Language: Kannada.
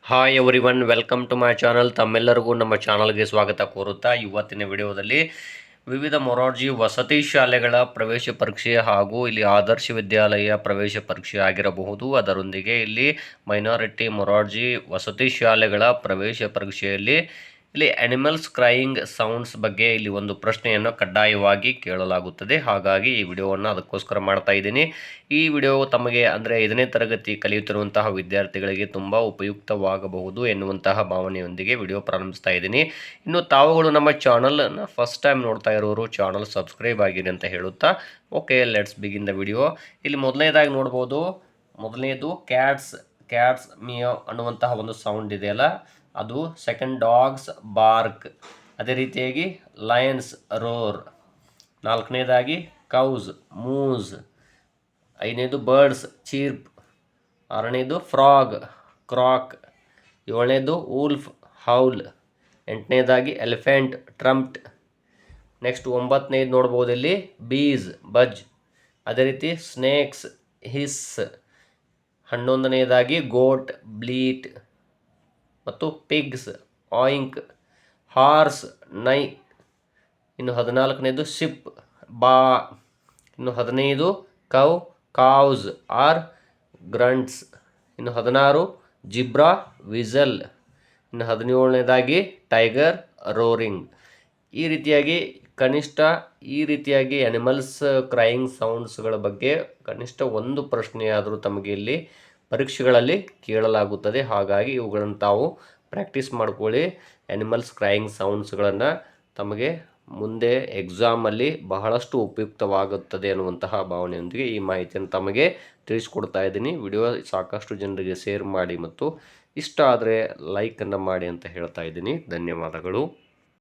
Hi everyone, welcome to my channel. ತಮ್ಮೆಲ್ಲರಿಗೂ ನಮ್ಮ ಚಾನಲ್ಗೆ ಸ್ವಾಗತ ಕೋರುತ್ತಾ ಇವತ್ತಿನ ವಿಡಿಯೋದಲ್ಲಿ ವಿವಿಧ ಮೊರಾರ್ಜಿ ವಸತಿ ಶಾಲೆಗಳ ಪ್ರವೇಶ ಪರೀಕ್ಷೆ ಹಾಗೂ ಇಲ್ಲಿ ಆದರ್ಶ ವಿದ್ಯಾಲಯ ಪ್ರವೇಶ ಪರೀಕ್ಷೆ ಆಗಿರಬಹುದು. ಅದರೊಂದಿಗೆ ಇಲ್ಲಿ ಮೈನಾರಿಟಿ ಮೊರಾರ್ಜಿ ವಸತಿ ಶಾಲೆಗಳ ಪ್ರವೇಶ ಪರೀಕ್ಷೆಯಲ್ಲಿ ಇಲ್ಲಿ ಅನಿಮಲ್ಸ್ ಕ್ರೈಯಿಂಗ್ ಸೌಂಡ್ಸ್ ಬಗ್ಗೆ ಇಲ್ಲಿ ಒಂದು ಪ್ರಶ್ನೆಯನ್ನು ಕಡ್ಡಾಯವಾಗಿ ಕೇಳಲಾಗುತ್ತದೆ. ಹಾಗಾಗಿ ಈ ವಿಡಿಯೋವನ್ನು ಅದಕ್ಕೋಸ್ಕರ ಮಾಡ್ತಾ ಇದ್ದೀನಿ. ಈ ವಿಡಿಯೋ ತಮಗೆ ಅಂದರೆ 5ನೇ ತರಗತಿ ಕಲಿಯುತ್ತಿರುವಂತಹ ವಿದ್ಯಾರ್ಥಿಗಳಿಗೆ ತುಂಬ ಉಪಯುಕ್ತವಾಗಬಹುದು ಎನ್ನುವಂತಹ ಭಾವನೆಯೊಂದಿಗೆ ವಿಡಿಯೋ ಪ್ರಾರಂಭಿಸ್ತಾ ಇದ್ದೀನಿ. ಇನ್ನು ತಾವುಗಳು ನಮ್ಮ ಚಾನಲನ್ನು ಫಸ್ಟ್ ಟೈಮ್ ನೋಡ್ತಾ ಇರೋರು ಚಾನಲ್ ಸಬ್ಸ್ಕ್ರೈಬ್ ಆಗಿರಿ ಅಂತ ಹೇಳುತ್ತಾ okay, let's begin the video. ಇಲ್ಲಿ ಮೊದಲನೇದಾಗಿ ನೋಡ್ಬೋದು, ಮೊದಲನೇದು ಕ್ಯಾಟ್ಸ್ ಮಿಯೋ ಅನ್ನುವಂತಹ ಒಂದು ಸೌಂಡ್ ಇದೆಯಲ್ಲ, ಅದು. ಸೆಕೆಂಡ್ ಡಾಗ್ಸ್ ಬಾರ್ಕ್, ಅದೇ ರೀತಿಯಾಗಿ ಲಯನ್ಸ್ ರೋರ್. ನಾಲ್ಕನೇದಾಗಿ ಕೌಸ್ ಮೂಸ್. ಐದನೇದು ಬರ್ಡ್ಸ್ ಚೀರ್ಪ್. ಆರನೇದು ಫ್ರಾಗ್ ಕ್ರಾಕ್. ಏಳನೇದು ವೂಲ್ಫ್ ಹೌಲ್. ಎಂಟನೇದಾಗಿ ಎಲಿಫೆಂಟ್ ಟ್ರಂಪ್ಟ್. ನೆಕ್ಸ್ಟ್ 9ನೇದು ನೋಡ್ಬೋದು ಇಲ್ಲಿ ಬೀಸ್ ಬಜ್. ಅದೇ ರೀತಿ ಸ್ನೇಕ್ಸ್ ಹಿಸ್. 11ನೇದಾಗಿ ಗೋಟ್ ಬ್ಲೀಟ್ ಮತ್ತು ಪಿಗ್ಸ್ ಆಯಿಂಕ್. ಹಾರ್ಸ್ ನೈ. ಇನ್ನು 14ನೇದು ಶಿಪ್ ಬಾ. ಇನ್ನು 15 ಕೌ ಕಾವ್ಸ್ ಆರ್ ಗ್ರಂಟ್ಸ್. ಇನ್ನು 16 ಜಿಬ್ರಾ ವಿಸಲ್. ಇನ್ನು 17ನೇದಾಗಿ ಟೈಗರ್ ರೋರಿಂಗ್. ಈ ರೀತಿಯಾಗಿ ಅನಿಮಲ್ಸ್ ಕ್ರೈಯಿಂಗ್ ಸೌಂಡ್ಸ್ಗಳ ಬಗ್ಗೆ ಕನಿಷ್ಠ ಒಂದು ಪ್ರಶ್ನೆಯಾದರೂ ತಮಗೆ ಇಲ್ಲಿ ಪರೀಕ್ಷೆಗಳಲ್ಲಿ ಕೇಳಲಾಗುತ್ತದೆ. ಹಾಗಾಗಿ ಇವುಗಳನ್ನು ತಾವು ಪ್ರಾಕ್ಟೀಸ್ ಮಾಡ್ಕೊಳ್ಳಿ. ಅನಿಮಲ್ಸ್ ಕ್ರೈಯಿಂಗ್ ಸೌಂಡ್ಸ್ಗಳನ್ನು ತಮಗೆ ಮುಂದೆ ಎಕ್ಸಾಮಲ್ಲಿ ಬಹಳಷ್ಟು ಉಪಯುಕ್ತವಾಗುತ್ತದೆ ಅನ್ನುವಂತಹ ಭಾವನೆಯೊಂದಿಗೆ ಈ ಮಾಹಿತಿಯನ್ನು ತಮಗೆ ತಿಳಿಸ್ಕೊಡ್ತಾ ಇದ್ದೀನಿ. ವಿಡಿಯೋ ಸಾಕಷ್ಟು ಜನರಿಗೆ ಶೇರ್ ಮಾಡಿ ಮತ್ತು ಇಷ್ಟ ಆದರೆ ಲೈಕನ್ನು ಮಾಡಿ ಅಂತ ಹೇಳ್ತಾ ಇದ್ದೀನಿ. ಧನ್ಯವಾದಗಳು.